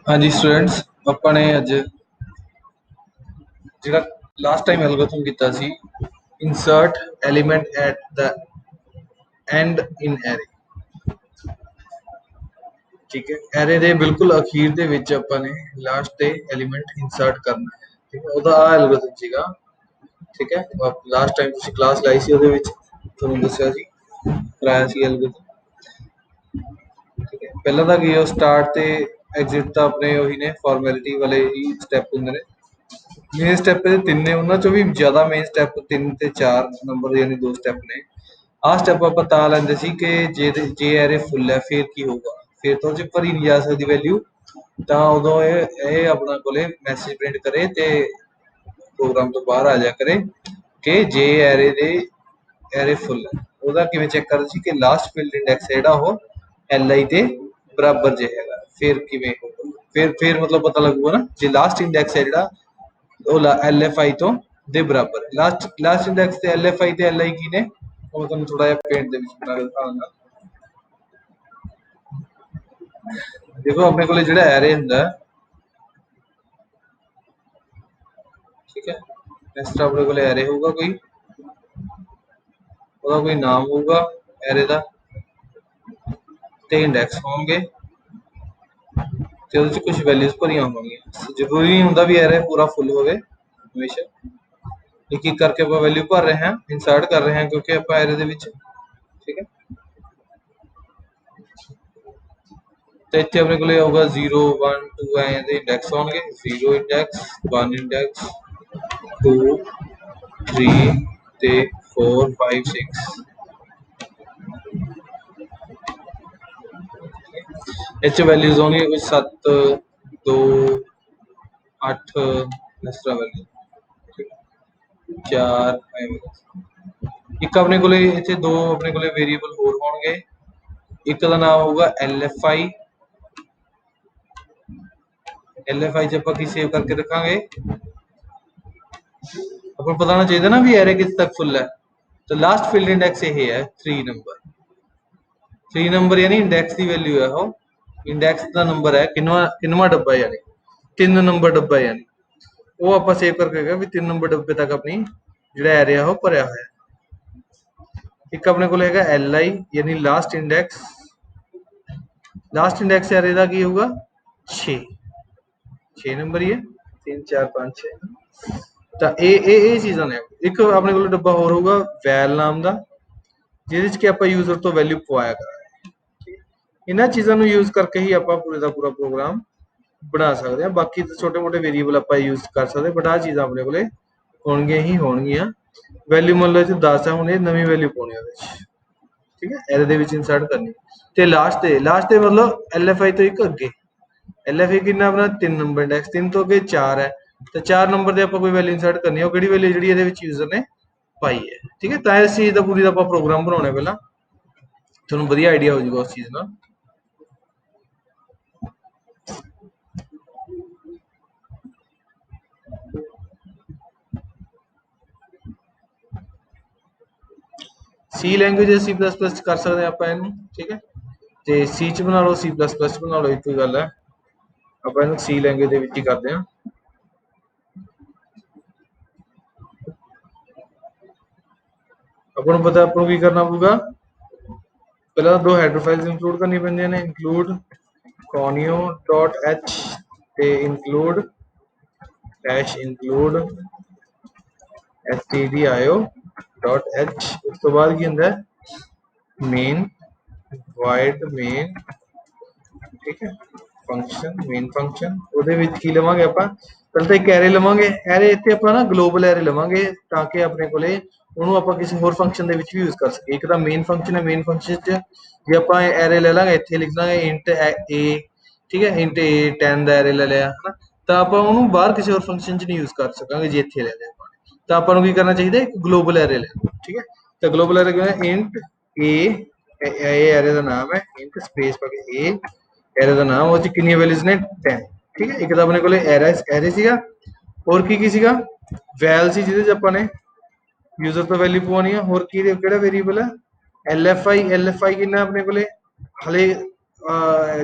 हाँ जी स्टूडेंट्स, ਆਪਾਂ ਨੇ ਅੱਜ ਜਿਹੜਾ ਲਾਸਟ ਟਾਈਮ ਐਲਗੋਰਿਥਮ ਕੀਤਾ ਸੀ, insert element at the end in array. ਠੀਕ ਹੈ, ਐਰੇ ਦੇ ਬਿਲਕੁਲ ਅਖੀਰ ਦੇ ਵਿੱਚ ਆਪਾਂ ਨੇ ਲਾਸਟ ਤੇ ਐਲੀਮੈਂਟ ਇਨਸਰਟ ਕਰਨਾ ਹੈ। ਠੀਕ ਹੈ, ਉਹਦਾ ਆ ਐਲਗੋਰਿਥਮ ਸੀਗਾ। ਠੀਕ ਹੈ, ਲਾਸਟ ਟਾਈਮ ਤੁਸੀਂ ਕਲਾਸ ਲਾਈ ਸੀ, ਉਹਦੇ ਵਿੱਚ ਤੁਹਾਨੂੰ ਦੱਸਿਆ ਸੀ, ਕਰਾਇਆ ਸੀ ਐਲਗੋਰਿਥਮ। ਠੀਕ ਹੈ, ਪਹਿਲਾਂ ਤਾਂ ਕੀ ਉਹ ਸਟਾਰਟ ਤੇ ਐਗਜ਼ਿਟ ਤਾਂ ਆਪਣੇ ਉਹੀ ਨੇ, ਫਾਰਮੈਲਿਟੀ ਵਾਲੇ ਹੀ ਸਟੈਪ ਹੁੰਦੇ ਨੇ। ਮੇਨ ਸਟੈਪ ਇਹਦੇ ਤਿੰਨ ਨੇ, ਉਹਨਾਂ ਚੋਂ ਵੀ ਜ਼ਿਆਦਾ ਮੇਨ ਸਟੈਪ 3 ਤੇ 4 ਨੰਬਰ ਯਾਨੀ 2 ਸਟੈਪ ਨੇ। ਆਹ ਸਟੈਪ ਆਪਾਂ ਤਾਂ ਲੈਂਦੇ ਸੀ ਕਿ ਜੇ ਐਰੇ ਫੁੱਲ ਹੈ ਫਿਰ ਕੀ ਹੋਊਗਾ, ਫਿਰ ਤਾਂ ਉਹ 'ਚ ਭਰੀ ਨਹੀਂ ਜਾ ਸਕਦੀ ਵੈਲਿਊ, ਤਾਂ ਉਦੋਂ ਇਹ ਆਪਣਾ ਕੋਲੇ ਮੈਸੇਜ ਪ੍ਰਿੰਟ ਕਰੇ ਤੇ ਪ੍ਰੋਗਰਾਮ ਤੋਂ ਬਾਹਰ ਆ ਜਾ ਕਰੇ ਕਿ ਜੇ ਐਰੇ ਫੁੱਲ ਹੈ। ਉਹਦਾ ਕਿਵੇਂ ਚੈੱਕ ਕਰਦੇ ਸੀ ਕਿ ਲਾਸਟ ਫੀਲਡ ਇੰਡੈਕਸ ਜਿਹੜਾ ਉਹ LI ਦੇ ਬਰਾਬਰ ਜੇ ਹੈਗਾ, ਫਿਰ ਕਿਵੇਂ ਹੋਊਗਾ, ਫਿਰ ਮਤਲਬ ਪਤਾ ਲੱਗੂਗਾ ਨਾ, ਜੇ ਲਾਸਟ ਇੰਡੈਕਸ ਹੈ ਜਿਹੜਾ ਉਹ LFI ਤੋਂ ਦੇ ਬਰਾਬਰ। ਲਾਸਟ ਇੰਡੈਕਸ ਤੇ LFI ਤੇ LI ਕੀ ਨੇ, ਉਹ ਤੁਹਾਨੂੰ ਥੋੜਾ ਜਿਹਾ ਪੇਂਟ ਦੇ ਵਿੱਚ ਬਣਾ ਕੇ ਦਿਖਾਵਾਂਗਾ। ਦੇਖੋ ਆਪਣੇ ਕੋਲੇ ਜਿਹੜਾ ਐਰੇ ਹੁੰਦਾ, ਠੀਕ ਹੈ, ਇਸ ਤਰ੍ਹਾਂ ਆਪਣੇ ਕੋਲੇ ਐਰੇ ਹੋਊਗਾ, ਕੋਈ ਉਹਦਾ ਕੋਈ ਨਾਮ ਹੋਊਗਾ ਐਰੇ ਦਾ, ਤੇ ਇੰਡੈਕਸ ਹੋਣਗੇ ਤੇ ਉਹਦੇ 'ਚ ਕੁਝ ਵੈਲਿਊਜ਼ ਭਰੀਆਂ ਹੋਣਗੀਆਂ। ਜ਼ਰੂਰੀ ਨਹੀਂ ਹੁੰਦਾ ਵੀ ਐਰੇ ਪੂਰਾ ਫੁੱਲ ਹੋਵੇ, ਹਮੇਸ਼ਾ ਇੱਕ ਇੱਕ ਕਰਕੇ ਆਪਾਂ ਵੈਲਿਊ ਭਰ ਰਹੇ ਹਾਂ, ਇਨਸਰਟ ਕਰ ਰਹੇ ਹਾਂ, ਕਿਉਂਕਿ ਆਪਾਂ ਐਰੇ ਦੇ ਵਿੱਚ। ਠੀਕ ਹੈ, ਤੇ ਇੱਥੇ ਆਪਣੇ ਕੋਲੇ ਆਊਗਾ 0 1 2 ਐ ਦੇ ਇੰਡੈਕਸ ਹੋਣਗੇ, 0 ਇੰਡੈਕਸ 1 ਇੰਡੈਕਸ 2 3 ਤੇ 4 5 6। ਇਹ 'ਚ ਵੈਲਿਊਜ਼ ਹੋਣਗੀਆਂ ਕੁਝ 7 2 8 ਇਸ ਤਰ੍ਹਾਂ ਵੈਲਿਊ 4 ਇੱਕ ਆਪਣੇ ਕੋਲੇ ਇੱਥੇ ਦੋ ਆਪਣੇ ਕੋਲੇ ਵੇਰੀਏਬਲ ਹੋਰ ਹੋਣਗੇ। ਇੱਕ ਦਾ ਨਾਮ ਹੋਊਗਾ LFI। LFI 'ਚ ਆਪਾਂ ਕੀ ਸੇਵ ਕਰਕੇ ਰੱਖਾਂਗੇ, ਆਪਾਂ ਨੂੰ ਪਤਾ ਹੋਣਾ ਚਾਹੀਦਾ ਨਾ ਵੀ ਐਰੇ ਕਿੱਥੇ ਤੱਕ ਫੁੱਲ ਹੈ, ਤਾਂ ਲਾਸਟ ਫੀਲਡ ਇੰਡੈਕਸ ਇਹ ਹੈ 3 ਨੰਬਰ। 3 ਨੰਬਰ ਯਾਨੀ ਇੰਡੈਕਸ ਦੀ ਵੈਲਿਊ ਹੈ, ਉਹ ਇੰਡੈਕਸ ਦਾ ਨੰਬਰ ਹੈ, ਕਿੰਨਵਾਂ ਡੱਬਾ ਯਾਨੀ 3 ਨੰਬਰ ਡੱਬਾ, ਯਾਨੀ ਉਹ ਆਪਾਂ ਸੇਵ ਕਰਕੇ ਗਏ ਵੀ 3 ਨੰਬਰ ਡੱਬੇ ਤੱਕ ਆਪਣੀ ਜਿਹੜਾ ਐਰੇ ਆ ਉਹ ਭਰਿਆ ਹੋਇਆ। ਇੱਕ ਆਪਣੇ ਕੋਲ ਹੈਗਾ LI ਯਾਨੀ last index. Last index array ਦਾ ਕੀ ਹੋਊਗਾ 6 ਨੰਬਰ ਹੀ ਹੈ, 3 4 5 6। ਤਾਂ ਇਹ ਚੀਜ਼ਾਂ ਨੇ। ਇੱਕ ਆਪਣੇ ਕੋਲ ਡੱਬਾ ਹੋਰ ਹੋਊਗਾ ਵੈਲ ਨਾਮ ਦਾ, ਜਿਹਦੇ 'ਚ ਕਿ ਆਪਾਂ ਯੂਜ਼ਰ ਤੋਂ ਵੈਲਿਊ ਪਵਾਇਆ ਕਰਾਂਗੇ। ਇਹਨਾਂ ਚੀਜ਼ਾਂ ਨੂੰ ਯੂਜ਼ ਕਰਕੇ ਹੀ ਆਪਾਂ ਪੂਰੇ ਦਾ ਪੂਰਾ ਪ੍ਰੋਗਰਾਮ ਬਣਾ ਸਕਦੇ ਹਾਂ। ਬਾਕੀ ਛੋਟੇ ਮੋਟੇ ਵੇਰੀਏਬਲ ਆਪਾਂ ਯੂਜ਼ ਕਰ ਸਕਦੇ, ਬਟ ਆਹ ਚੀਜ਼ਾਂ ਆਪਣੇ ਕੋਲੇ ਹੋਣਗੀਆਂ ਹੀ ਹੋਣਗੀਆਂ। ਵੈਲਿਊ ਮੰਨ ਲਓ ਇਹ 'ਚ 10 ਹੈ, ਹੁਣ ਇਹ ਨਵੀਂ ਵੈਲਿਊ ਪਾਉਣੀ ਉਹਦੇ 'ਚ। ਠੀਕ ਹੈ, ਐਰੇ ਦੇ ਵਿੱਚ ਇਨਸਰਟ ਕਰਨੀ। ਤੇ ਲਾਸਟ ਤੇ ਮਤਲਬ LFI ਤੋਂ ਇੱਕ ਅੱਗੇ, LFI ਕਿੰਨਾ ਆਪਣਾ 3 ਨੰਬਰ ਇੰਡੈਕਸ, 3 ਤੋਂ ਅੱਗੇ 4 ਹੈ, ਤੇ 4 ਨੰਬਰ ਤੇ ਆਪਾਂ ਕੋਈ ਵੈਲਿਊ ਇਨਸਰਟ ਕਰਨੀ ਹੈ, ਉਹ ਕਿਹੜੀ ਵੈਲਿਊ ਜਿਹੜੀ ਇਹਦੇ ਵਿੱਚ ਯੂਜ਼ਰ ਨੇ ਪਾਈ ਹੈ। ਠੀਕ ਹੈ, ਤਾਂ ਇਸ ਚੀਜ਼ ਦਾ ਪੂਰੀ ਦਾ ਆਪਾਂ ਪ੍ਰੋਗਰਾਮ ਬਣਾਉਣਾ, ਪਹਿਲਾਂ ਤੁਹਾਨੂੰ ਵਧੀਆ ਆਈਡੀਆ ਹੋ ਜਾਊਗਾ ਉਸ ਚੀਜ਼ ਦਾ। C ਲੈਂਗੁਏਜ C++ ਕਰ ਸਕਦੇ ਆਪਾਂ ਇਹਨੂੰ। ਠੀਕ ਹੈ, ਤੇ C 'ਚ ਬਣਾ ਲਓ, C++ ਬਣਾ ਲਓ, ਇੱਕੋ ਗੱਲ ਹੈ। ਆਪਾਂ ਇਹਨੂੰ C ਲੈਂਗੁਏਜ ਦੇ ਵਿੱਚ ਹੀ ਕਰਦੇ ਹਾਂ। ਆਪਾਂ ਨੂੰ ਪਤਾ ਆਪਾਂ ਨੂੰ ਕੀ ਕਰਨਾ ਪਊਗਾ, ਪਹਿਲਾਂ ਦੋ ਹੈਡਰ ਫਾਈਲਸ ਇੰਕਲੂਡ ਕਰਨੀਆਂ ਪੈਂਦੀਆਂ ਨੇ, ਇੰਕਲੂਡ conio.h ਤੇ ਇੰਕਲੂਡ stdio.h। ਉਸ ਤੋਂ ਬਾਅਦ ਕੀ ਹੁੰਦਾ ਮੇਨ ਵਾਇਡ ਮੇਨ। ਠੀਕ ਹੈ, ਮੇਨ ਫੰਕਸ਼ਨ ਉਹਦੇ ਵਿੱਚ ਕੀ ਲਵਾਂਗੇ ਆਪਾਂ, ਪਹਿਲਾਂ ਤਾਂ ਇੱਕ ਐਰੇ ਲਵਾਂਗੇ। ਐਰੇ ਇੱਥੇ ਆਪਾਂ ਨਾ ਗਲੋਬਲ ਐਰੇ ਲਵਾਂਗੇ, ਤਾਂ ਕਿ ਆਪਣੇ ਕੋਲੇ ਉਹਨੂੰ ਆਪਾਂ ਕਿਸੇ ਹੋਰ ਫੰਕਸ਼ਨ ਦੇ ਵਿੱਚ ਵੀ ਯੂਜ਼ ਕਰ ਸਕੀਏ। ਇੱਕ ਤਾਂ ਮੇਨ ਫੰਕਸ਼ਨ ਹੈ, ਮੇਨ ਫੰਕਸ਼ਨ 'ਚ ਜੇ ਆਪਾਂ ਐਰੇ ਲੈ ਲਾਂਗੇ, ਇੱਥੇ ਲਿਖ ਲਾਂਗੇ ਇੰਟ A। ਠੀਕ ਹੈ, ਇੰਟ A 10 ਦਾ ਐਰੇ ਲੈ ਲਿਆ ਹਨਾ, ਤਾਂ ਆਪਾਂ ਉਹਨੂੰ ਬਾਹਰ ਕਿਸੇ ਹੋਰ ਫੰਕਸ਼ਨ 'ਚ ਨਹੀਂ ਯੂਜ਼ ਕਰ ਸਕਾਂਗੇ ਜੇ ਇੱਥੇ ਲੈ ਲਿਆ ਆਪਾਂ। ਤਾਂ ਆਪਾਂ ਨੂੰ ਕੀ ਕਰਨਾ ਚਾਹੀਦਾ, ਇੱਕ ਗਲੋਬਲ ਐਰੇ ਲੈਣਾ। ਠੀਕ ਹੈ, ਤਾਂ ਗਲੋਬਲ ਐਰੇ ਕਿਵੇਂ, ਇੰਟ A, ਇਹ ਐਰੇ ਦਾ ਨਾਮ ਹੈ, ਇੰਟ ਸਪੇਸ ਪਾ ਕੇ A ਐਰੇ ਦਾ ਨਾਮ, ਉਹ 'ਚ ਕਿੰਨੀਆਂ ਵੈਲਿਊਜ਼ ਨੇ 10। ਠੀਕ ਹੈ, ਇੱਕ ਤਾਂ ਆਪਣੇ ਕੋਲੇ ਐਰੇ ਸੀਗਾ, ਹੋਰ ਕੀ ਸੀਗਾ ਵੈਲ ਸੀ, ਜਿਹਦੇ 'ਚ ਆਪਾਂ ਨੇ ਯੂਜ਼ਰ ਤੋਂ ਵੈਲਿਊ ਪਵਾਉਣੀ ਆ। ਹੋਰ ਕਿਹੜਾ ਵੇਰੀਏਬਲ ਹੈ LFI। LFI ਕਿੰਨਾ ਆਪਣੇ ਕੋਲੇ ਹਲੇ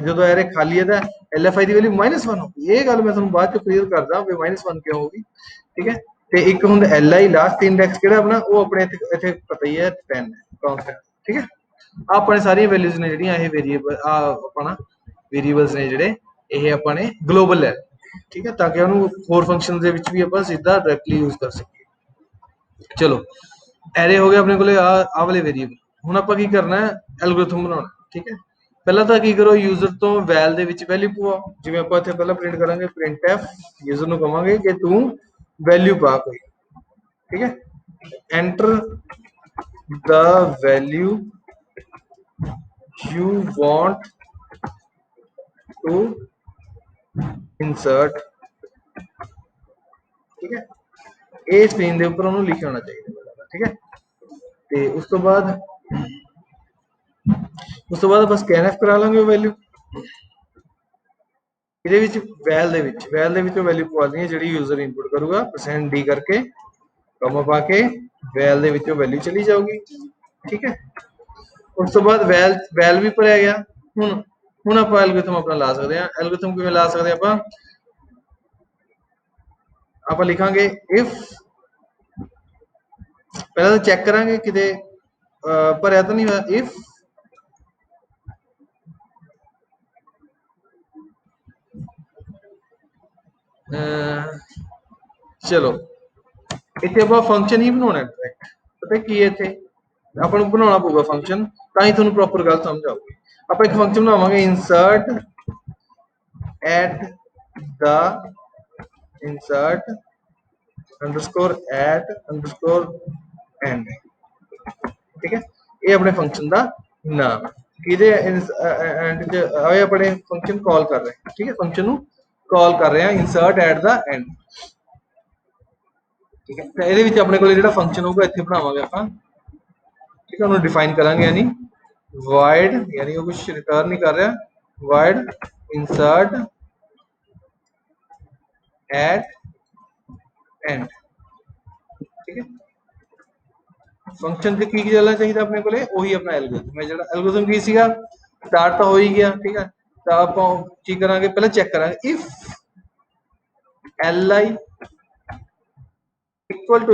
ਜਦੋਂ ਐਰੇ ਖਾਲੀ ਹੈ ਤਾਂ LFI की वैल्यू -1 होगी। ये गल मैं तुहानू बाद च क्लीयर करदा भी -1 क्यों होगी, ठीक है। ते एक हुंदा LI लास्ट इंडेक्स किहड़ा अपना, वो अपने इत्थे पता ही है 10 है कांस्टेंट, ठीक है। अपने सारी वैल्यूज ने जिहड़ियां ये वेरिएबल अपना वेरिएबल्स ने जिहड़े ये अपने ग्लोबल है, ठीक है, ताकि उन्होंने फोर फंक्शन दे विच भी अपन सीधा डायरेक्टली यूज कर सकीए। चलो एरे हो गया अपने को आ वाले वेरिएबल। हुण आपां की करना है, एल्गोरिथम बनाना, ठीक है। पहला तो की करो, यूजर तो वैल दे विच वैल्यू पवाओ, जिवें आपां इत्थे पहला प्रिंट करांगे प्रिंट एफ, यूजर नूं कहांगे कि तू वैल्यू पा कोई, ठीक है। Enter the value you want to insert, ठीक है। ये स्क्रीन के उपर उन्होंने लिखे होना चाहिए, ठीक है। ते उस तो बाद बस स्कैनएफ करा लांगे वैल्यू ਇਹਦੇ ਵਿੱਚ ਵੈਲ ਦੇ ਵਿੱਚੋਂ ਵੈਲਿਊ ਪਵਾ ਦੇਣੀ ਜਿਹੜੀ ਯੂਜ਼ਰ ਇਨਪੁਟ ਕਰੂਗਾ %d ਕਰਕੇ ਕਮਾ ਪਾ ਕੇ ਵੈਲ ਦੇ ਵਿੱਚੋਂ ਵੈਲਿਊ ਚਲੀ ਜਾਊਗੀ, ਠੀਕ ਹੈ। ਉਸ ਤੋਂ ਬਾਅਦ ਵੈਲ ਵੀ ਭਰਿਆ ਗਿਆ। ਹੁਣ ਆਪਾਂ ਐਲਗੋਰਿਥਮ ਆਪਣਾ ਲਾ ਸਕਦੇ ਹਾਂ। ਐਲਗੋਰਿਥਮ ਕਿਵੇਂ ਲਾ ਸਕਦੇ ਆਪਾਂ ਲਿਖਾਂਗੇ ਇਫ, ਪਹਿਲਾਂ ਤਾਂ ਚੈੱਕ ਕਰਾਂਗੇ ਕਿਤੇ ਭਰਿਆ ਤਾਂ ਨਹੀਂ ਹੋਇਆ। ਇਫ ਚਲੋ ਇੱਥੇ ਆਪਾਂ ਫੰਕਸ਼ਨ ਹੀ ਬਣਾਉਣਾ ਡਾਇਰੈਕਟ, ਪਤਾ ਕੀ ਹੈ ਇੱਥੇ ਆਪਾਂ ਨੂੰ ਬਣਾਉਣਾ ਪਊਗਾ ਫੰਕਸ਼ਨ, ਤਾਂ ਹੀ ਤੁਹਾਨੂੰ ਪ੍ਰੋਪਰ ਗੱਲ ਸਮਝ ਆਊਗੀ। ਆਪਾਂ ਇੱਕ ਫੰਕਸ਼ਨ ਬਣਾਵਾਂਗੇ insert underscore at underscore end, ठीक है। ये अपने फंक्शन का नाम है। किदे एंड च आए अपने फंक्शन कॉल कर रहे हैं, ठीक है। फंक्शन कॉल कर रहे हैं insert at the end, ठीक है। ਇਹਦੇ ਵਿੱਚ ਆਪਣੇ ਕੋਲ ਜਿਹੜਾ ਫੰਕਸ਼ਨ ਹੋਊਗਾ ਇੱਥੇ ਬਣਾਵਾਂਗੇ ਆਪਾਂ, ठीक है। ਉਹਨੂੰ डिफाइन करांगे यानी void, यानी वो कुछ रिटर्न नहीं कर रहा, void insert at end, ठीक है। फंक्शन ਤੇ ਕੀ ਚੱਲਣਾ ਚਾਹੀਦਾ ਆਪਣੇ ਕੋਲੇ, ਉਹੀ ਆਪਣਾ ਐਲਗੋਰਿਥਮ ਹੈ। ਜਿਹੜਾ ਐਲਗੋਰਿਥਮ ਕੀ ਸੀਗਾ, ਸਟਾਰਟ ਤਾਂ ਹੋ ਹੀ ਗਿਆ, ਠੀਕ ਹੈ। ਤਾਂ ਆਪਾਂ ਕੀ ਕਰਾਂਗੇ, ਪਹਿਲਾਂ ਚੈੱਕ ਕਰਾਂਗੇ if li equal to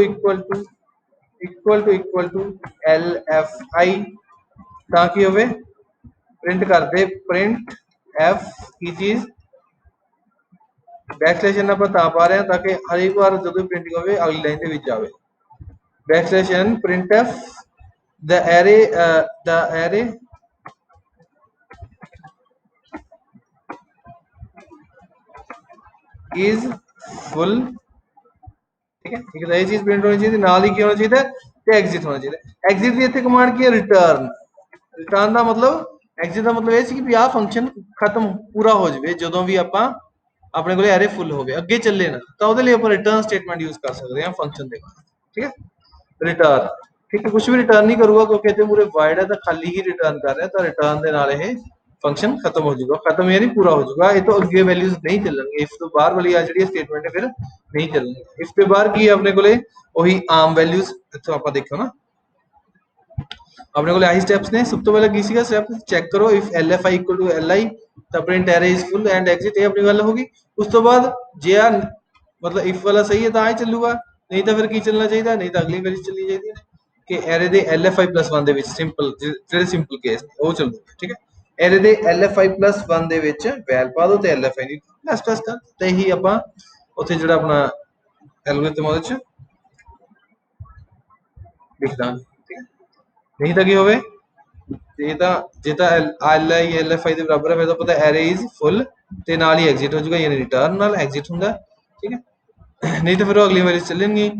lfi, ਤਾਂ ਕੀ ਹੋਵੇ ਪ੍ਰਿੰਟ ਕਰਦੇ ਪ੍ਰਿੰਟ f ਕੀ ਚੀਜ਼ बैकस्लैश n ਆਪਾਂ ਤਾਂ ਪਾ ਰਹੇ ਹਾਂ ਤਾਂ ਕਿ ਹਰ ਇੱਕ ਵਾਰ ਜਦੋਂ ਪ੍ਰਿੰਟਿੰਗ ਹੋਵੇ ਅਗਲੀ ਲਾਈਨ ਦੇ ਵਿੱਚ ਆਵੇ। Backslash n printf the array is full, ठीक है। एक ये चीज प्रिंट होनी चाहिए, नाल ही की होना चाहिए ते एग्जिट होना चाहिए। एग्जिट ਦੀ ਇੱਥੇ ਕਮਾਂਡ ਕੀ ਹੈ, ਰਿਟਰਨ ਦਾ ਮਤਲਬ ਐਗਜ਼ਿਟ ਦਾ ਮਤਲਬ ਇਹ ਸੀ ਕਿ ਵੀ ਆਹ ਫੰਕਸ਼ਨ ਖਤਮ ਪੂਰਾ ਹੋ ਜਾਵੇ ਜਦੋਂ ਵੀ ਆਪਾਂ ਆਪਣੇ ਕੋਲੇ ਐਰੇ ਫੁੱਲ ਹੋਵੇ, ਅੱਗੇ ਚੱਲੇ ਨਾ, ਤਾਂ ਉਹਦੇ ਲਈ ਆਪਾਂ ਰਿਟਰਨ ਸਟੇਟਮੈਂਟ ਯੂਜ਼ ਕਰ ਸਕਦੇ ਹਾਂ ਫੰਕਸ਼ਨ ਦੇ ਬਾਅਦ, ਠੀਕ ਹੈ। ਰਿਟਰਨ, ठीक है। कुछ भी रिटर्न नहीं करूंगा क्योंकि इतने पूरे वाइड है तो खाली ही रिटर्न कर रहे हैं, तो रिटर्न के नाल ये फंक्शन खत्म हो जाएगा, खत्म यानी पूरा हो जाएगा। ये तो अगे वैल्यूज नहीं चलणगे, इफ तो बाहर वाली आ जी स्टेटमेंट है फिर नहीं चलणगे। इफ के बाहर की है अपने को वही आम वैल्यूज इतों आप देखो ना, अपने को आही स्टेप्स ने। सब तो पहले की सीगा स्टेप चेक करो if LFI equal to LI तो print array is full and exit, ये अपनी गल होगी। उस तो बाद जे आ मतलब इफ वाला सही है तो ही चलूगा, नहीं तो फिर की चलना चाहिए, नहीं तो अगली वैल्यू चलनी चाहिए कि एरे दे LFI+1 ਦੇ ਵਿੱਚ ਸਿੰਪਲ ਜਿਹੜੇ ਸਿੰਪਲ ਕੇਸ ਉਹ ਚੱਲੂਗਾ, ਠੀਕ ਹੈ। एरे दे LFI+1 ਦੇ ਵਿੱਚ ਵੈਲ ਪਾ ਦੋ ਤੇ LFI ਦੀ ਪਲੱਸ ਕਰ ਤੇ ਹੀ ਆਪਾਂ ਉੱਥੇ ਜਿਹੜਾ ਆਪਣਾ ਐਲਗੋਰਿਥਮ ਉਹਦੇ ਚ ਲਿਖ ਦਾਂਗੇ, ਠੀਕ ਹੈ। ਨਹੀਂ ਤਾਂ ਕੀ ਹੋਵੇ, ਜੇ ਤਾਂ LI LFI ਦੇ ਬਰਾਬਰ ਹੈ ਫਿਰ ਤਾਂ ਪਤਾ ਐਰੇ ਇਜ਼ ਫੁੱਲ ਤੇ ਨਾਲ ਹੀ ਐਗਜ਼ਿਟ ਹੋ ਜਾਊਗਾ, ਯਾਨੀ ਰਿਟਰਨ ਨਾਲ ਐਗਜ਼ਿਟ ਹੁੰਦਾ, ਠੀਕ ਹੈ। ਨਹੀਂ ਤਾਂ ਫਿਰ ਉਹ ਅਗਲੀ ਵਾਰੀ ਚੱਲਣਗੇ।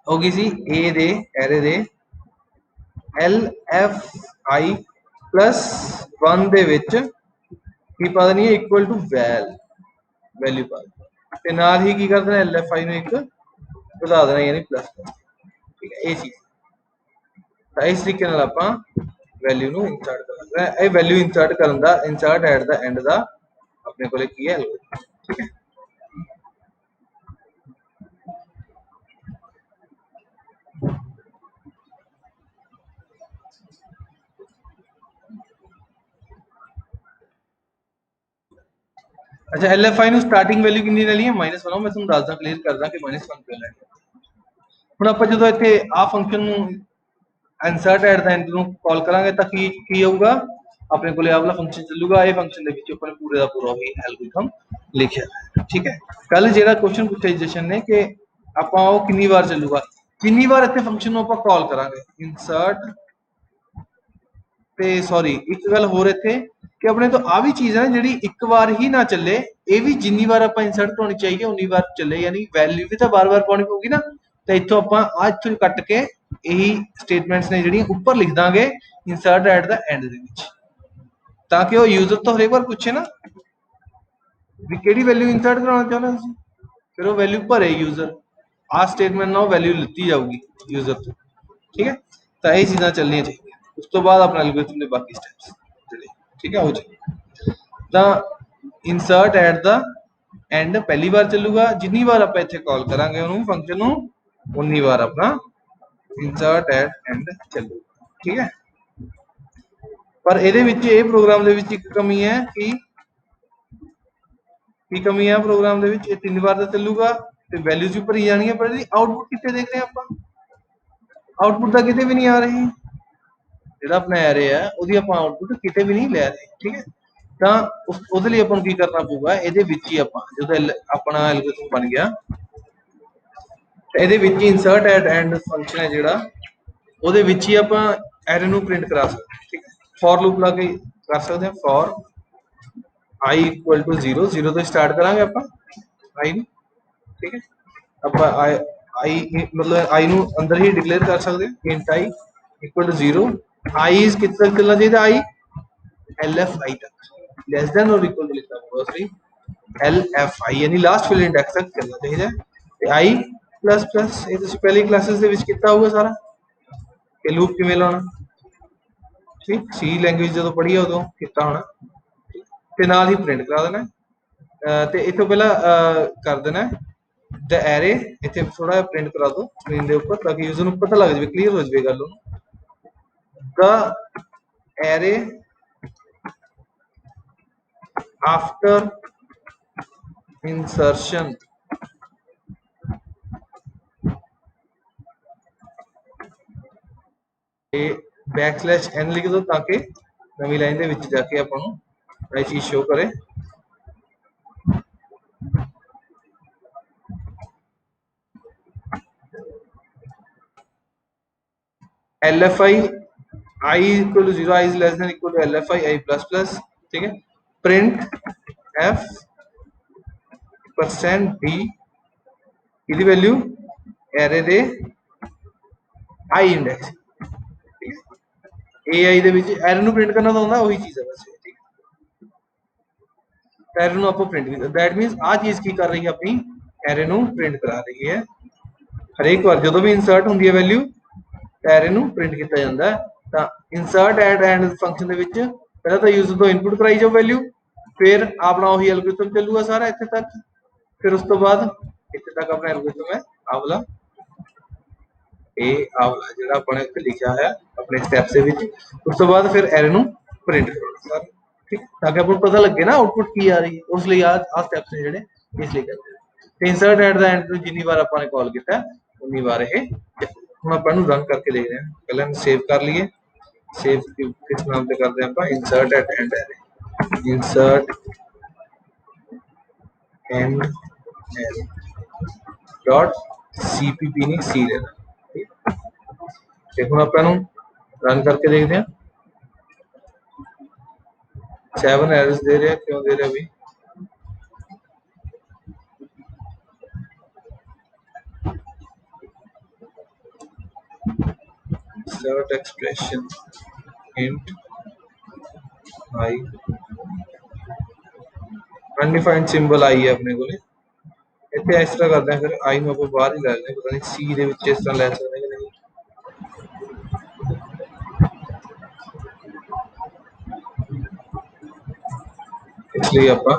ਹੋ ਗਈ ਸੀ A ਦੇ ਐਰੇ ਦੇ LFI+1 ਦੇ ਵਿੱਚ ਕੀ ਪਾ ਦੇਣੀ ਹੈ, ਇਕੁਅਲ ਟੂ ਵੈਲਿਊ ਪਾ ਤੇ ਨਾਲ ਹੀ ਕੀ ਕਰ ਦੇਣਾ, LFI ਨੂੰ ਇੱਕ ਵਧਾ ਦੇਣਾ ਯਾਨੀ ਪਲੱਸ, ਠੀਕ ਹੈ। ਇਹ ਚੀਜ਼ ਤਾਂ ਇਸ ਤਰੀਕੇ ਨਾਲ ਆਪਾਂ ਵੈਲਿਊ ਨੂੰ ਇਨਸਰਟ ਕਰਨਾ ਹੈ। ਇਹ ਵੈਲਿਊ ਇਨਸਰਟ ਕਰਨ ਦਾ ਇਨਸਰਟ ਐਟ ਦਾ ਐਂਡ ਦਾ ਆਪਣੇ ਕੋਲੇ ਕੀ ਹੈ, ਠੀਕ ਹੈ। अच्छा LFI ਨੂੰ ਸਟਾਰਟਿੰਗ ਵੈਲਿਊ ਕਿੰਨੀ ਲੈਣੀ ਹੈ -1 ਮੈਂ ਤੁਹਾਨੂੰ ਦੱਸਦਾ ਕਲੀਅਰ ਕਰਦਾ ਕਿ -1 ਕਿਉਂ ਲੈਣੀ ਹੈ। ਹੁਣ ਆਪਾਂ ਜਦੋਂ ਇੱਥੇ ਆ ਫੰਕਸ਼ਨ ਨੂੰ ਇਨਸਰਟ ਐਟ ਦਾ ਐਂਡ ਨੂੰ ਕਾਲ ਕਰਾਂਗੇ ਤਾਂ ਕੀ ਆਊਗਾ ਆਪਣੇ ਕੋਲੇ ਆਹ ਵਾਲਾ ਫੰਕਸ਼ਨ ਚੱਲੂਗਾ। ਇਹ ਫੰਕਸ਼ਨ ਦੇ ਵਿੱਚ ਆਪਾਂ ਪੂਰੇ ਦਾ ਪੂਰਾ ਹੀ ਐਲਗੋਰਿਥਮ ਲਿਖਿਆ ਹੈ। ਠੀਕ ਹੈ, ਕੱਲ ਜਿਹੜਾ ਕੁਐਸਚਨ ਪੁੱਛਿਆ ਜਸ਼ਨ ਨੇ ਕਿ ਆਪਾਂ ਉਹ ਕਿੰਨੀ ਵਾਰ ਚੱਲੂਗਾ, ਜਿੰਨੀ ਵਾਰ ਇੱਥੇ ਫੰਕਸ਼ਨ ਨੂੰ ਆਪਾਂ ਕਾਲ ਕਰਾਂਗੇ ਇਨਸਰਟ ਤੇ ਸੌਰੀ ਇੱਕ ਗੱਲ ਹੋਰ ਇੱਥੇ ਕਿ ਆਪਣੇ ਤੋਂ ਆ ਵੀ ਚੀਜ਼ ਹੈ ਜਿਹੜੀ ਇੱਕ ਵਾਰ ਹੀ ਨਾ ਚੱਲੇ, ਇਹ ਵੀ ਜਿੰਨੀ ਵਾਰ ਆਪਾਂ ਇਨਸਰਟ ਪਾਉਣੀ ਚਾਹੀਏ ਉਨੀ ਵਾਰ ਚੱਲੇ, ਯਾਨੀ ਵੈਲਿਊ ਵੀ ਤਾਂ ਬਾਰ-ਬਾਰ ਪਾਉਣੀ ਪਊਗੀ ਨਾ। ਤਾਂ ਇੱਥੋਂ ਆਪਾਂ ਆ ਇੱਥੋਂ ਕੱਟ ਕੇ ਇਹੀ ਸਟੇਟਮੈਂਟਸ ਨੇ ਜਿਹੜੀਆਂ ਉੱਪਰ ਲਿਖ ਦਾਂਗੇ ਇਨਸਰਟ ਐਟ ਦਾ ਐਂਡ ਦੇ ਵਿੱਚ, ਤਾਂ ਕਿ ਉਹ ਯੂਜ਼ਰ ਤੋਂ ਹਰੇਕ ਵਾਰ ਪੁੱਛੇ ਨਾ ਵੀ ਕਿਹੜੀ ਵੈਲਿਊ ਇਨਸਰਟ ਕਰਾਉਣਾ ਚਾਹੁੰਦੇ ਤੁਸੀਂ, ਫਿਰ ਉਹ ਵੈਲਿਊ ਭਰੇ ਯੂਜ਼ਰ, ਆ ਸਟੇਟਮੈਂਟ ਨਾਲ ਉਹ ਵੈਲਿਊ ਲਿੱਤੀ ਜਾਊਗੀ ਯੂਜ਼ਰ ਤੋਂ। ਠੀਕ ਹੈ, ਤਾਂ ਇਹ ਚੀਜ਼ਾਂ ਚੱਲਣੀਆਂ ਚਾਹੀਦੀਆਂ। ਉਸ ਤੋਂ ਬਾਅਦ ਆਪਣਾ ਐਲਗੋਰਿਥਮ ਦੇ ਬਾਕੀ ਸਟੈਪਸ ਜਿਹੜੇ ਠੀਕ ਹੈ ਉਹ ਜੀ। ਤਾਂ ਇਨਸਰਟ ਐਟ ਦਾ ਐਂਡ ਪਹਿਲੀ ਵਾਰ ਚੱਲੂਗਾ, ਜਿੰਨੀ ਵਾਰ ਆਪਾਂ ਇੱਥੇ ਕਾਲ ਕਰਾਂਗੇ ਉਹਨੂੰ ਫੰਕਸ਼ਨ ਨੂੰ ਉਨੀ ਵਾਰ ਆਪਣਾ ਇਨਸਰਟ ਐਟ ਐਂਡ ਚੱਲੂਗਾ। ਠੀਕ ਹੈ, ਪਰ ਇਹਦੇ ਵਿੱਚ ਇਹ ਪ੍ਰੋਗਰਾਮ ਦੇ ਵਿੱਚ ਇੱਕ ਕਮੀ ਹੈ ਕਿ ਕੀ ਕਮੀ ਹੈ ਪ੍ਰੋਗਰਾਮ ਦੇ ਵਿੱਚ, ਇਹ 3 ਵਾਰ ਤਾਂ ਚੱਲੂਗਾ ਤੇ ਵੈਲਿਊਜ਼ ਵੀ ਭਰੀ ਜਾਣੀਆਂ, ਪਰ ਇਹਦੀ ਆਊਟਪੁੱਟ ਕਿੱਥੇ ਦੇਖ ਰਹੇ ਆਪਾਂ, ਆਊਟਪੁੱਟ ਤਾਂ ਕਿਤੇ ਵੀ ਨਹੀਂ ਆ ਰਹੀ। ਜਿਹੜਾ ਆਪਣਾ ਐਰੇ ਹੈ ਉਹਦੀ ਆਪਾਂ ਆਊਟਪੁੱਟ ਕਿਤੇ ਵੀ ਨਹੀਂ ਲੈ ਰਹੇ। ਠੀਕ ਹੈ, ਤਾਂ ਉਹਦੇ ਲਈ ਆਪਾਂ ਨੂੰ ਕੀ ਕਰਨਾ ਪਊਗਾ, ਇਹਦੇ ਵਿੱਚ ਹੀ ਆਪਾਂ ਜਦੋਂ ਆਪਣਾ ਐਲਗੋਰਿਥਮ ਬਣ ਗਿਆ ਇਹਦੇ ਵਿੱਚ ਇਨਸਰਟ ਐਟ ਐਂਡ ਫੰਕਸ਼ਨ ਹੈ ਜਿਹੜਾ, ਉਹਦੇ ਵਿੱਚ ਹੀ ਆਪਾਂ ਐਰੇ ਨੂੰ ਪ੍ਰਿੰਟ ਕਰਾ ਸਕਦੇ ਹਾਂ। ਠੀਕ ਹੈ, ਫॉर ਲੂਪ ਲਾ ਕੇ ਕਰ ਸਕਦੇ ਹਾਂ। ਫॉर i ਇਕੁਅਲ ਟੂ 0, 0 ਤੋਂ ਸਟਾਰਟ ਕਰਾਂਗੇ ਆਪਾਂ i ਨੂੰ। ਠੀਕ ਹੈ, ਆਪਾਂ i ਮਤਲਬ i ਨੂੰ ਅੰਦਰ ਹੀ ਡਿਕਲੇਅਰ ਕਰ ਸਕਦੇ ਹਾਂ int i equal to 0, i ਇਸ ਕਿੱਥੇ ਤੱਕ ਚੱਲਣਾ ਚਾਹੀਦਾ, i lfi ਤੱਕ, ਲੈਸ ਦੈਨ ਔਰ ਇਕੁਅਲ ਟੂ ਲਿਖਣਾ ਪਊਗਾ ਸਹੀ, lfi ਯਾਨੀ ਲਾਸਟ ਫਿਲ ਇੰਡੈਕਸ ਤੱਕ ਚੱਲਣਾ ਚਾਹੀਦਾ। ਤੇ i ਪਲੱਸ ਪਲੱਸ ਇਹ ਤੁਸੀਂ ਪਹਿਲੀ ਕਲਾਸਿਸ ਦੇ ਵਿੱਚ ਕੀਤਾ ਹੋਊਗਾ ਸਾਰਾ ਕਿ ਲੂਪ ਕਿਵੇਂ ਲਾਉਣਾ। ਠੀਕ, ਸੀ ਲੈਂਗੁਏਜ ਜਦੋਂ ਪੜ੍ਹੀ ਆ ਉਦੋਂ ਕੀਤਾ ਹੋਣਾ, ਤੇ ਨਾਲ ਹੀ ਪ੍ਰਿੰਟ ਕਰਾ ਦੇਣਾ। ਤੇ ਇਥੋਂ ਪਹਿਲਾਂ ਕਰ ਦੇਣਾ ਦ ਐਰੇ, ਇੱਥੇ ਥੋੜਾ ਜਿਹਾ ਪ੍ਰਿੰਟ ਕਰਾ ਦੋ ਸਕਰੀਨ ਦੇ ਉੱਪਰ ਤਾਂ ਕਿ ਯੂਜ਼ਰ ਨੂੰ ਪਤਾ ਲੱਗ ਜਾਵੇ, ਕਲੀਅਰ ਹੋ ਜਾਵੇ ਗੱਲ ਉਹਨੂੰ। ਦ ਐਰੇ ਆਫਟਰ insertion ਇਹ \n ਲਿਖ ਦੋ ਤਾਂ ਕਿ ਨਵੀਂ ਲਾਈਨ ਦੇ ਵਿੱਚ ਜਾ ਕੇ ਆਪਾਂ ਨੂੰ ਇਹ ਚੀਜ਼ ਸ਼ੋ ਕਰੇ। LFI i equal to 0, i is less than equal to LFI i plus plus। ठीक है, print f %d ਇਹਦੀ ਵੈਲਿਊ ਐਰੇ ਦੇ i ਇੰਡੈਕਸ। ਠੀਕ ਹੈ, ai ਦੇ ਵਿੱਚ ਐਰੇ ਨੂੰ ਪ੍ਰਿੰਟ ਕਰਨਾ ਤਾਂ ਹੁੰਦਾ ਉਹੀ ਚੀਜ਼ ਹੈ ਬਸ। ਠੀਕ ਹੈ, ਐਰੇ ਨੂੰ ਆਪਾਂ ਪ੍ਰਿੰਟ ਵੀ, ਦੈਟ ਮੀਨਸ ਆ ਚੀਜ਼ ਕੀ ਕਰ ਰਹੀ ਹੈ ਆਪਣੀ ਐਰੇ ਨੂੰ ਪ੍ਰਿੰਟ ਕਰਾ ਰਹੀ ਹੈ। ਹਰੇਕ ਵਾਰ ਜਦੋਂ ਵੀ ਇਨਸਰਟ ਹੁੰਦੀ ਹੈ ਵੈਲਿਊ ਐਰੇ ਨੂੰ ਪ੍ਰਿੰਟ ਕੀਤਾ ਜਾਂਦਾ। ਤਾਂ ਇਨਸਰਟ ਐਟ ਐਂਡ ਫੰਕਸ਼ਨ ਦੇ ਵਿੱਚ ਪਹਿਲਾਂ ਤਾਂ ਯੂਜ਼ਰ ਤੋਂ ਇਨਪੁਟ ਕਰਾਈ ਜਾਓ ਵੈਲਿਊ, ਫਿਰ ਆਪਣਾ ਉਹੀ ਐਲਗੋਰਿਥਮ ਚੱਲੂਗਾ ਸਾਰਾ ਇੱਥੇ ਤੱਕ, ਫਿਰ ਉਸ ਤੋਂ ਬਾਅਦ ਇੱਥੇ ਤੱਕ ਆਪਣਾ ਐਲਗੋਰਿਥਮ ਹੈ ਆਹ ਵਾਲਾ, ਇਹ ਆਹ ਵਾਲਾ ਜਿਹੜਾ ਆਪਾਂ ਨੇ ਇੱਥੇ ਲਿਖਿਆ ਹੈ ਆਪਣੇ ਸਟੈਪਸ ਦੇ ਵਿੱਚ। ਉਸ ਤੋਂ ਬਾਅਦ ਫਿਰ ਐਰੇ ਨੂੰ ਪ੍ਰਿੰਟ ਕਰਨਾ ਸਾਰਾ। ਠੀਕ, ਤਾਂ ਕਿ ਆਪਾਂ ਨੂੰ ਪਤਾ ਲੱਗੇ ਨਾ ਆਊਟਪੁੱਟ ਕੀ ਆ ਰਹੀ ਹੈ, ਉਸ ਲਈ ਆਹ ਸਟੈਪਸ ਨੇ ਜਿਹੜੇ ਇਸ ਲਈ ਕਰਦੇ ਤੇ ਇਨਸਰਟ ਐਟ ਦਾ ਐਂਡ ਨੂੰ ਜਿੰਨੀ ਵਾਰ ਆਪਾਂ ਨੇ ਕਾਲ ਕੀਤਾ ਉਨੀ ਵਾਰ ਇਹ। ਹੁਣ ਆਪਾਂ ਇਹਨੂੰ ਰਨ ਕਰਕੇ ਦੇਖਦੇ ਹਾਂ, ਪਹਿਲਾਂ ਇਹਨੂੰ ਸੇਵ ਕਰ ਲਈਏ। ਸੇਵ ਕਿਸ ਨਾਮ ਤੇ ਕਰਦੇ ਆਪਾਂ, insert at end array, insert and array dot cpp ਨਹੀਂ ਸੀ ਲੈਣਾ। ਤੇ ਹੁਣ ਆਪਾਂ ਇਹਨੂੰ ਰਨ ਕਰਕੇ ਦੇਖਦੇ ਹਾਂ। 7 एरर्स दे रहे हैं, क्यों दे रहे हैं अभी? Insert expression int I undefined symbol आई है अपने को, ਇੱਥੇ ਇਸ ਤਰ੍ਹਾਂ ਕਰਦੇ ਆ ਫਿਰ i ਨੂੰ ਆਪਾਂ ਬਾਹਰ ਹੀ ਲੈ ਲੈਂਦੇ, ਪਤਾ ਨਹੀਂ c ਦੇ ਵਿੱਚ ਇਸ ਤਰ੍ਹਾਂ ਲੈ ਸਕਦੇ ਕਿ ਨਹੀਂ। ਇਸ ਲਈ ਆਪਾਂ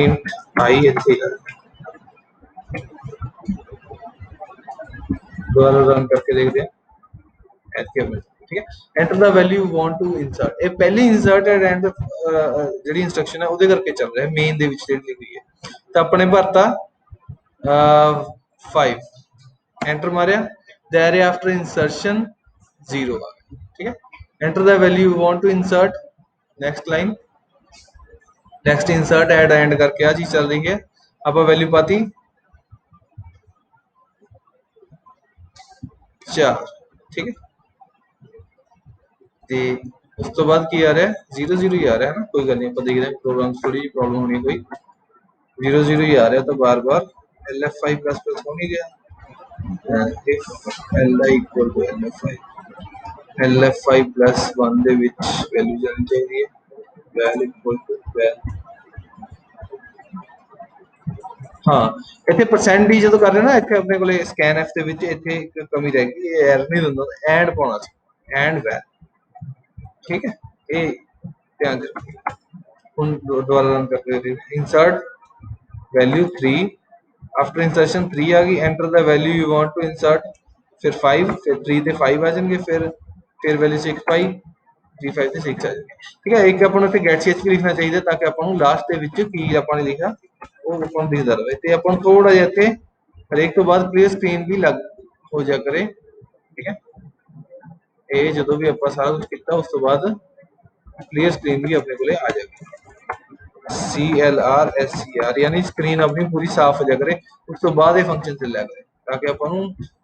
int i ਇੱਥੇ ਕਰ दोबारा रन करके देख दें। ठीक है। Enter the value you want to insert, ये पहली इंसर्ट एट एंड ਜਿਹੜੀ ਇੰਸਟਰਕਸ਼ਨ ਹੈ ਉਹਦੇ ਕਰਕੇ ਚੱਲ ਰਿਹਾ ਮੇਨ ਦੇ ਵਿੱਚ ਜਿਹੜੀ ਲਿਖੀ ਹੈ ਤਾਂ ਆਪਣੇ ਭਰਤਾ 5 एंटर मारिया देयर आफ्टर इंसर्शन 0 आ गया, ठीक है। Enter the value you want to insert, next line next insert at end करके आ चीज चल रही है आप वैल्यू पाती 4, ठीक है। ਤੇ ਉਸ ਤੋਂ ਬਾਅਦ ਕੀ ਆ ਰਿਹਾ 0 0 ਹੀ ਆ ਰਿਹਾ ਹੈ ਨਾ, ਕੋਈ ਗੱਲ ਨਹੀਂ ਆਪਾਂ ਦੇਖਦੇ ਹਾਂ ਪ੍ਰੋਗਰਾਮ ਥੋੜੀ ਜਿਹੀ ਪ੍ਰੋਬਲਮ ਹੋਣੀ ਕੋਈ 0 0 ਹੀ ਆ ਰਿਹਾ ਤਾਂ ਬਾਰ-ਬਾਰ lf5 प्लस प्लस हो नहीं गया if li equal to lf5 plus 1 ਦੇ ਵਿੱਚ ਵੈਲਿਊ ਜਾਣੀ ਚਾਹੀਦੀ ਹੈ val equal to val ਹਾਂ ਇੱਥੇ ਪਰਸੈਂਟ ਦੀ ਜਦੋਂ ਕਰ ਰਹੇ ਨਾ ਇੱਥੇ ਆਪਣੇ ਕੋਲੇ scanf ਦੇ ਵਿੱਚ ਇੱਥੇ ਇੱਕ ਕਮੀ ਰਹਿ ਗਈ ਇਹ ਐਰਰ ਨਹੀਂ ਦਿੰਦਾ ਐਂਡ ਪਾਉਣਾ ਸੀ ਐਂਡ val ठीक है ये ध्यान से दोबारा रन करते इंसर्ट वैल्यू 3 आफ्टर इंसर्शन 3 आ गई enter the value you want to insert फिर 5 फिर 3 ਤੇ 5 ਆ ਜਾਣਗੇ ਫਿਰ ਵੈल्यू 6 5 3 5 ਤੇ 6 ਆ ਜਾਣਗੇ ਠੀਕ ਹੈ। ਇੱਕ ਆਪਾਂ ਨੂੰ ਇੱਥੇ ਗੈਟ ਸੀਐਚ ਵੀ ਲਿਖਣਾ ਚਾਹੀਦਾ ਤਾਂ ਕਿ ਆਪਾਂ ਨੂੰ ਲਾਸਟ ਦੇ ਵਿੱਚ ਕੀ ਆਪਾਂ ਨੇ ਲਿਖਿਆ ਉਹ ਆਪਾਂ ਨੂੰ ਦਿਖਦਾ ਰਹੇ ਤੇ ਆਪਾਂ ਨੂੰ ਥੋੜਾ ਜਿਹਾ ਇੱਥੇ ਹਰੇਕ ਤੋਂ ਬਾਅਦ ਕਲੀਅਰ ਸਕਰੀਨ ਵੀ ਲੱਗ ਹੋ ਜਾ ਕਰੇ ਠੀਕ ਹੈ। ਇਹ ਜਦੋਂ ਵੀ ਆਪਾਂ ਸਾਰਾ ਕੁਝ ਕੀਤਾ ਉਸ ਤੋਂ ਬਾਅਦ क्लियर स्क्रीन भी अपने को आ जाएगी CLR यानी स्क्रीन अपनी पूरी साफ हो जाए करे उस तो बाद ये फंक्शन चल जाए करे ताकि अपन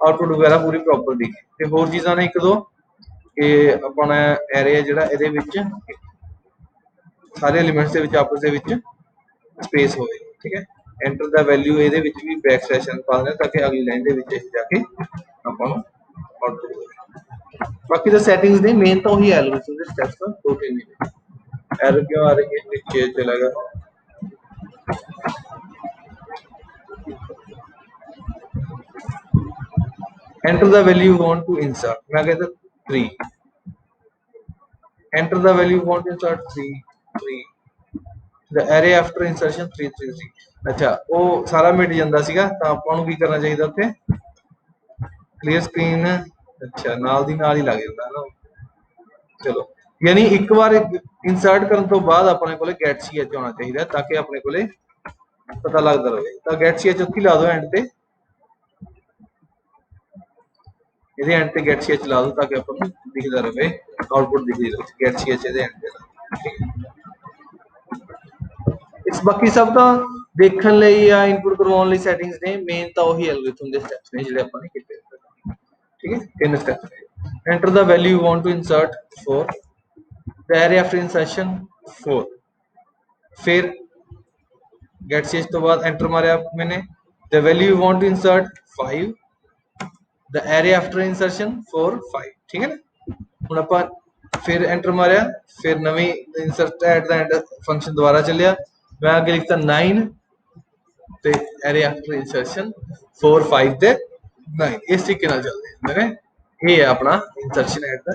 आउटपुट वगैरह पूरी प्रॉपर दिखे ते होर चीज़ां ने एक दो कि अपना एरिया जिहड़ा इहदे विच सारे एलिमेंट्स दे विच आपस दे विच स्पेस होवे ठीक है। एंटर द वैल्यू इहदे विच भी बैक स्लैश पा देना ताकि अगली लाइन दे विच जाके अपन आउटपुट बाकी तो सेटिंग्स ने मेन तो वही एल्गोरिथम के स्टेप्स का दो तीन नहीं एरर क्यों आ रही है नीचे चला गया enter the value you want to insert मैं कहता 3 enter the value you want to insert 3 the array after insertion 3 3 3 अच्छा वो सारा मिट ਜਾਂਦਾ ਸੀਗਾ ਤਾਂ ਆਪਾਂ ਨੂੰ ਕੀ ਕਰਨਾ ਚਾਹੀਦਾ ਉੱਥੇ ਕਲੀਅਰ ਸਕਰੀਨ अच्छा नाल दी नाल ही लग जाता है ना चलो यानी एक बार इंसर्ट करने तो बाद अपने को गेट सीएच होना चाहिए ताकि अपने को पता लगता रहे तो गेट सीएच उत्थे ला दो एंड पे ਇਹਦੇ ਐਂਡ ਤੇ गेट सीएच ਲਾ ਦੋ ताकि अपन ਨੂੰ ਦਿਖਦਾ ਰਹੇ आउटपुट ਦਿਖਦੀ ਰਹੇ गेट सीएच ਇਹਦੇ ਐਂਡ ਤੇ ਇਸ ਬਾਕੀ ਸਭ ਤਾਂ ਦੇਖਣ ਲਈ ਜਾਂ ਇਨਪੁਟ ਕਰਵਾਉਣ ਲਈ ਸੈਟਿੰਗਸ ਨੇ ਮੇਨ ਤਾਂ ਉਹੀ ਐਲਗੋਰਿਥਮ ਦੇ ਸਟੈਪਸ ਨੇ ਜਿਹੜੇ ਆਪਾਂ ਨੇ ਕੀਤੇ ठीक है। तीन step enter the value you want to insert 4 the array after insertion 4 फिर गेट सीएच तो बाद एंटर मारे मैंने the value you want to insert 5 the array after insertion 4 5 ठीक है ना हुण आपां फिर एंटर मारिया फिर नवी insert at the end function दोबारा चलिया मैं आगे लिखता 9 ते एरे आफ्टर इंसर्शन 4 5 दे 9 इस तरीके नाल चलदे ਨੇ ਇਹ ਹੈ ਆਪਣਾ ਇੰਸਰਸ਼ਨ ਐਟ ਦਾ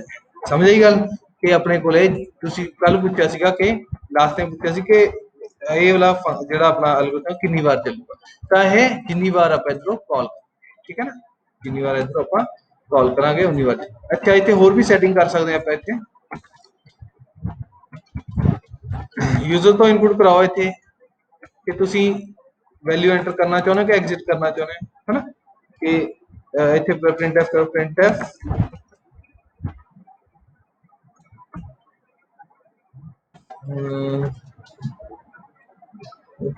ਸਮਝ ਆਈ ਗੱਲ ਕਿ ਆਪਣੇ ਕੋਲੇ ਤੁਸੀਂ ਕੱਲ ਪੁੱਛਿਆ ਸੀਗਾ ਕਿ ਲਾਸਟ ਟਾਈਮ ਪੁੱਛਿਆ ਸੀ ਕਿ ਇਹ ਵਾਲਾ ਜਿਹੜਾ ਆਪਣਾ ਐਲਗੋਰਿਥਮ ਕਿੰਨੀ ਵਾਰ ਚੱਲੂਗਾ ਤਾਂ ਇਹ ਜਿੰਨੀ ਵਾਰ ਆਪਾਂ ਇਧਰੋਂ ਕਾਲ ਠੀਕ ਹੈ ਨਾ ਜਿੰਨੀ ਵਾਰ ਇਧਰੋਂ ਆਪਾਂ ਕਾਲ ਕਰਾਂਗੇ ਉਨੀ ਵਾਰ ਅੱਛਾ ਇੱਥੇ ਹੋਰ ਵੀ ਸੈਟਿੰਗ ਕਰ ਸਕਦੇ ਆਪਾਂ ਇੱਥੇ ਯੂਜ਼ਰ ਤੋਂ ਇਨਪੁਟ ਕਰਾਓ ਇੱਥੇ ਕਿ ਤੁਸੀਂ ਵੈਲਿਊ ਐਂਟਰ ਕਰਨਾ ਚਾਹੁੰਦੇ ਹੋ ਕਿ ਐਗਜ਼ਿਟ ਕਰਨਾ ਚਾਹੁੰਦੇ ਹੋ ਹੈ ਨਾ ਕਿ ਇੱਥੇ printf करो printf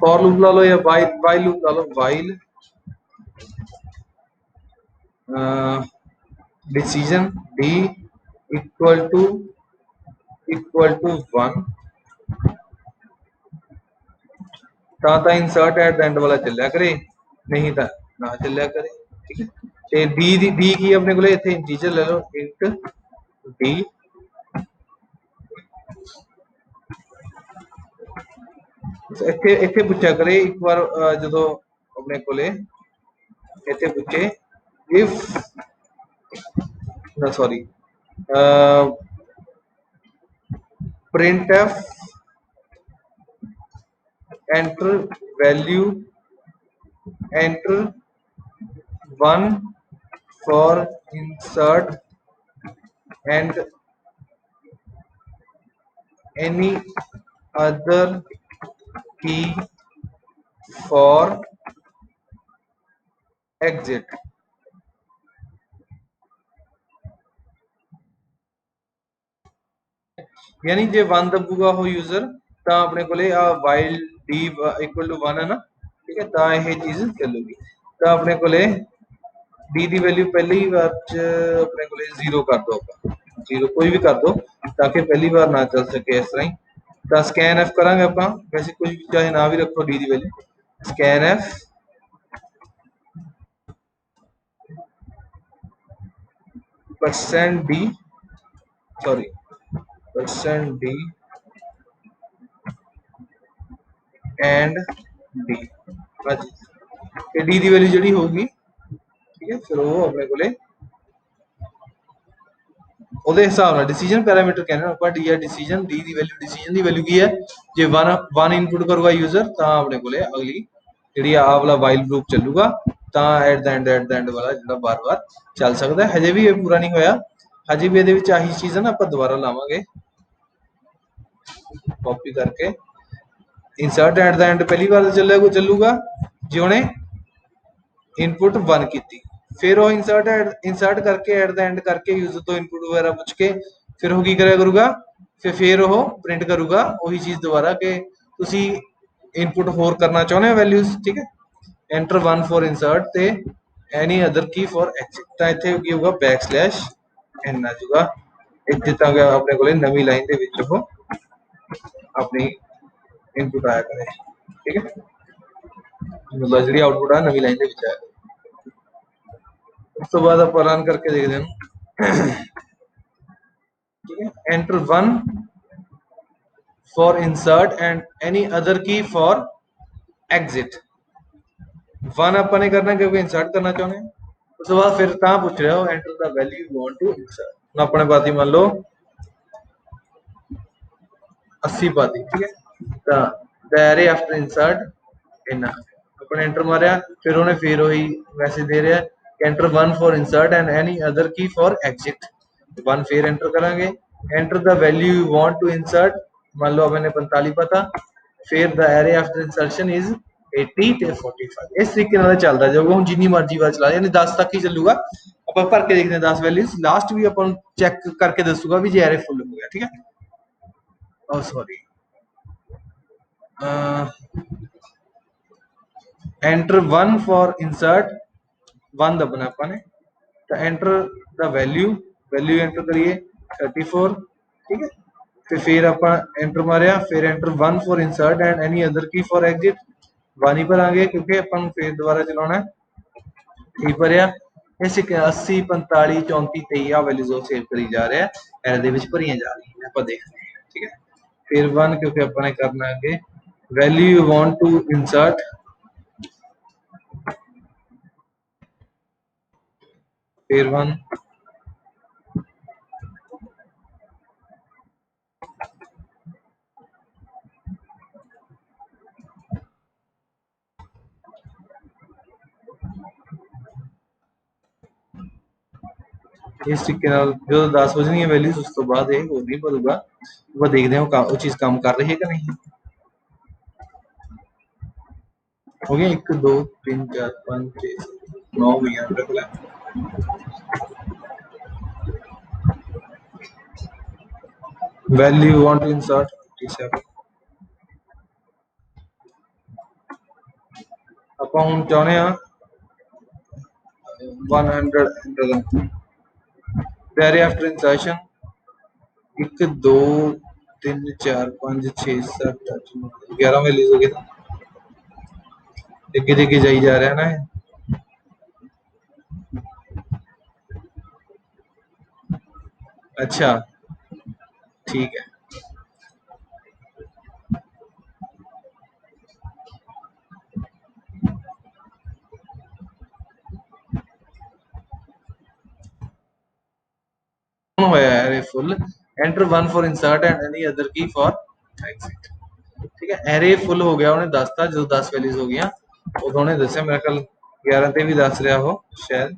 for loop ला लो या while loop La low while decision d equal to 1 ਤਾਂ insert at the end वाला ਚੱਲਿਆ ਕਰੇ नहीं ਤਾਂ ਨਾ ਚੱਲਿਆ ਕਰੇ ठीक है। ਤੇ d ਕੀ ਆਪਣੇ ਕੋਲੇ ਇੱਥੇ ਇੰਟੀਜਰ ਲੈ ਲਓ int d ਇੱਥੇ ਇੱਥੇ ਪੁੱਛਿਆ ਕਰੇ ਇੱਕ ਵਾਰ ਜਦੋਂ ਆਪਣੇ ਕੋਲੇ ਇੱਥੇ ਪੁੱਛੇ if no sorry printf enter value enter 1 for insert and any other key for exit। यानी जे 1 दबूगा वो यूजर ਤਾਂ ਆਪਣੇ ਕੋਲੇ ਆ while d equal to 1 है ना, ठीक है, ਤਾਂ ਇਹ ਚੀਜ਼ ਚੱਲੂਗੀ। ਤਾਂ ਆਪਣੇ ਕੋਲੇ d ਦੀ ਵੈਲਿਊ ਪਹਿਲੀ ਵਾਰ ਚ ਆਪਣੇ ਕੋਲੇ 0 ਕਰ ਦੋ, ਆਪਾਂ 0 ਕੋਈ ਵੀ ਕਰ ਦੋ ਤਾਂ ਕਿ ਪਹਿਲੀ ਵਾਰ ਨਾ ਚੱਲ ਸਕੇ ਇਸ ਤਰ੍ਹਾਂ ਹੀ। ਤਾਂ ਸਕੈਨ f ਕਰਾਂਗੇ ਆਪਾਂ, ਵੈਸੇ ਕੁਝ ਵੀ ਚਾਹੇ ਨਾ ਵੀ ਰੱਖੋ d the value, scan f percent d sorry percent d and d ਹਾਂਜੀ ਤੇ d ਦੀ ਵੈਲਿਊ ਜਿਹੜੀ ਹੋਊਗੀ, ਠੀਕ ਹੈ, ਫਿਰ ਉਹ ਆਪਣੇ ਕੋਲੇ ਉਹਦੇ ਹਿਸਾਬ ਨਾਲ ਡਿਸੀਜਨ ਪੈਰਾਮੀਟਰ ਕਹਿੰਦੇ ਨੇ ਆਪਾਂ, d ਹੈ ਡਿਸੀਜਨ, d ਦੀ ਵੈਲਿਊ ਡਿਸੀਜਨ ਦੀ ਵੈਲਿਊ ਕੀ ਹੈ, ਜੇ 1 ਇਨਪੁਟ ਕਰੂਗਾ ਯੂਜ਼ਰ ਤਾਂ ਆਪਣੇ ਕੋਲੇ ਅਗਲੀ ਜਿਹੜੀ ਆ ਵਾਲਾ ਵਾਈਲ ਲੂਪ ਚੱਲੂਗਾ, ਤਾਂ ਐਟ ਦਾ ਐਂਡ ਵਾਲਾ ਜਿਹੜਾ ਬਾਰ-ਬਾਰ ਚੱਲ ਸਕਦਾ। ਹਜੇ ਵੀ ਇਹ ਪੂਰਾ ਨਹੀਂ ਹੋਇਆ, ਹਜੇ ਵੀ ਇਹਦੇ ਵਿੱਚ ਆਹੀ ਚੀਜ਼ ਹੈ ਨਾ, ਆਪਾਂ ਦੁਬਾਰਾ ਲਾਵਾਂਗੇ ਕਾਪੀ ਕਰਕੇ। इंसर्ट एट द एंड पहली बार ਚੱਲੂਗਾ ਜੇ ਉਹਨੇ ਇਨਪੁਟ 1 ਕੀਤੀ, ਫਿਰ ਉਹ इंसर्ट करके एट द एंड करके यूजर ਤੋਂ ਇਨਪੁਟ ਵਗੈਰਾ ਪੁੱਛ ਕੇ ਫਿਰ ਉਹ ਕੀ ਕਰਿਆ ਕਰੂਗਾ, ਫਿਰ ਉਹ ਪ੍ਰਿੰਟ ਕਰੂਗਾ ਉਹੀ ਚੀਜ਼ ਦੁਬਾਰਾ ਕਿ ਤੁਸੀਂ ਇਨਪੁਟ ਹੋਰ ਕਰਨਾ ਚਾਹੁੰਦੇ ਹੋ ਵੈਲਿਊਜ਼, ਠੀਕ ਹੈ। ਐਂਟਰ 1 ਫॉर इंसर्ट ਤੇ any other Ki for exit, ਤਾਂ ਇੱਥੇ ਕੀ ਹੋਊਗਾ \n ਆ ਜਾਊਗਾ, ਇੱਥੇ ਤੱਕ ਆਪਣੇ ਕੋਲੇ ਨਵੀਂ ਲਾਈਨ ਦੇ ਵਿੱਚ ਉਹ ਆਪਣੀ इनपुट आया करे, ठीक है, मतलब जी आउटपुट आ नवी लाइन आया। उस तो बाद आप रन करके देखते हैं, ठीक है। Enter 1 for insert and any other key for exit. 1 अपने करना क्योंकि इंसर्ट करना चाहते हैं, उस तो बाद फिर पूछ रहे हो enter the value you want to insert, अपने पाती मान लो 80 पाती, ठीक है। तो the array after insert इन्ना अपन एंटर मारिया, फिर उन्हें फिर वही मैसेज दे रहा है enter 1 for insert and any other key for exit. 1 फिर एंटर करेंगे, enter the value you want to insert, मान लो मैंने 45 पता, फिर the array after insertion is 80 ਤੇ 45। ਇਸ ਤਰੀਕੇ ਨਾਲ ਚੱਲਦਾ ਜਾਊਗਾ, ਹੁਣ ਜਿੰਨੀ ਮਰਜ਼ੀ ਵਾਰ ਚਲਾ, ਯਾਨੀ 10 ਤੱਕ ਹੀ ਚੱਲੂਗਾ। ਆਪਾਂ ਭਰ ਕੇ ਦੇਖਦੇ ਹਾਂ 10 ਵੈਲਿਊਜ਼, ਲਾਸਟ ਵੀ ਆਪਾਂ ਚੈੱਕ ਕਰਕੇ ਦੱਸੂਗਾ ਵੀ ਜੇ ਐਰੇ ਫੁੱਲ ਹੋ ਗਿਆ, ਠੀਕ ਹੈ। ਓ ਸੌਰੀ, एंटर 1 फॉर इंसर्ट 1 दबना अपने, तो एंटर द वैल्यू एंटर करिए 34, ठीक है। फिर आप एंटर मारिया, फिर enter 1 for insert and any other key for exit 1 ही भरांगे क्योंकि अपन फिर दोबारा चलाना है। भरिया इस 80 45 34 23 आ वैल्यूज सेव करी जा रहा है, एरे भरिया जा रही है, आप देखते हैं, ठीक है। फिर 1 क्योंकि अपने करना है value you want to insert, फिर 1 इस तरीके जो 10 बजनी है वैल्यूज, उस तो बाद ये होर नहीं भरूगा, वो देखते हैं वो चीज काम कर रही है कि नहीं। हो गया 1 2 3 4 5 6 9 भी याद रख ले। वैल्यू वांट टू इंसर्ट 57, ਆਪਾਂ ਹੁਣ ਚਾਹੁੰਦੇ ਆ 100 enter very after insertion 1 2 3 4 5 6 7 8 9 11 values हो गए, देखे देखे जाई जा रहा है ना। अच्छा ठीक है, होया array full, enter 1 for insert and any other key for exit, ठीक है। एरे फुल हो गया, उन्हें दसता जो 10 वैल्यूज हो गई उन्होंने दसिया, मेरे ख्याल 11 ते भी दस रहा हो शायद।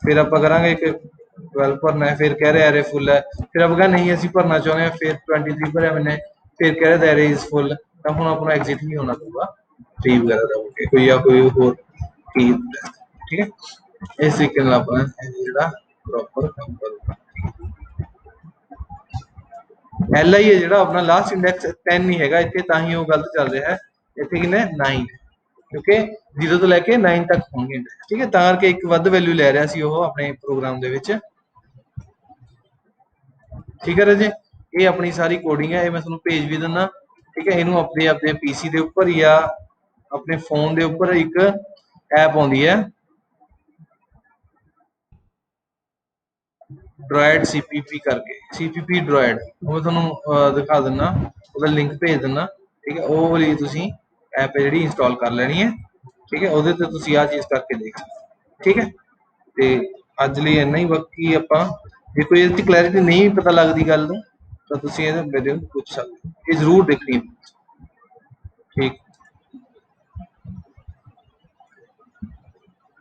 फिर आप करांगे कि 12 भरना है, फिर कह रहे एरे फुल है, फिर अब कहा नहीं ਅਸੀਂ ਭਰਨਾ ਚਾਹੁੰਦੇ ਹਾਂ, फिर 23 ਭਰਿਆ मैंने, फिर कह रहे एरे इज फुल, ਤਾਂ ਹੁਣ ਆਪਣਾ ਐਗਜ਼ਿਟ ਨਹੀਂ ਹੋਣਾ ਪਊਗਾ 3 ਵਗੈਰਾ ਦਾ ਹੋ ਕੇ ਕੋਈ ਜਾਂ ਕੋਈ ਹੋਰ ਕੀ, ਠੀਕ ਹੈ। ਇਸ ਤਰੀਕੇ ਨਾਲ ਆਪਣਾ ਜਿਹੜਾ ਪ੍ਰੋਪਰ ਕੰਮ ਕਰੂਗਾ। ਐਲ ਆਈ ਹੈ ਜਿਹੜਾ ਆਪਣਾ ਲਾਸਟ ਇੰਡੈਕਸ 10 ਨਹੀਂ ਹੈਗਾ ਇੱਥੇ, ਤਾਂ ਹੀ ਉਹ ਗਲਤ ਚੱਲ ਰਿਹਾ ਹੈ। ਇੱਥੇ ਕਿੰਨੇ 9, ਕਿਉਂਕਿ 0 ਤੋਂ ਲੈ ਕੇ 9 ਤੱਕ ਹੋਣਗੇ, ਠੀਕ ਹੈ, ਤਾਂ ਕਰਕੇ ਇੱਕ ਵੱਧ ਵੈਲਿਊ ਲੈ ਰਿਹਾ ਸੀ ਉਹ ਆਪਣੇ ਪ੍ਰੋਗਰਾਮ ਦੇ ਵਿੱਚ, ਠੀਕ ਹੈ ਰਾਜੇ। ਇਹ ਆਪਣੀ ਸਾਰੀ ਕੋਡਿੰਗ ਹੈ, ਇਹ ਮੈਂ ਤੁਹਾਨੂੰ ਭੇਜ ਵੀ ਦਿੰਦਾ, ਠੀਕ ਹੈ। ਇਹਨੂੰ ਆਪਣੇ ਪੀਸੀ ਦੇ ਉੱਪਰ ਜਾਂ ਆਪਣੇ ਫੋਨ ਦੇ ਉੱਪਰ ਇੱਕ ਐਪ ਆਉਂਦੀ ਹੈ ਡਰਾਇਡ ਸੀਪੀਪੀ ਕਰਕੇ, ਸੀਪੀਪੀ ਡਰਾਇਡ, ਉਹ ਮੈਂ ਤੁਹਾਨੂੰ ਦਿਖਾ ਦਿੰਦਾ, ਉਹਦਾ ਲਿੰਕ ਭੇਜ ਦਿੰਦਾ, ਠੀਕ ਹੈ। ਉਹ ਵਾਲੀ ਤੁਸੀਂ ਐਪ ਹੈ ਜਿਹੜੀ ਇੰਸਟਾਲ ਕਰ ਲੈਣੀ ਹੈ, ਠੀਕ ਹੈ। ਉਹਦੇ ਤੇ ਤੁਸੀਂ ਆਹ ਚੀਜ਼ ਕਰਕੇ ਦੇਖ, ਠੀਕ ਹੈ। ਤੇ ਅੱਜ ਲਈ ਇੰਨਾ ਹੀ, ਬਾਕੀ ਆਪਾਂ ਜੇ ਕੋਈ ਇਹਦੇ 'ਚ ਕਲੈਰਿਟੀ ਨਹੀਂ ਪਤਾ ਲੱਗਦੀ ਗੱਲ ਨੂੰ, ਤਾਂ ਤੁਸੀਂ ਇਹਦੇ ਮੇਰੇ ਪੁੱਛ ਸਕਦੇ ਹੋ, ਇਹ ਜ਼ਰੂਰ ਦੇਖਣੀ, ਠੀਕ।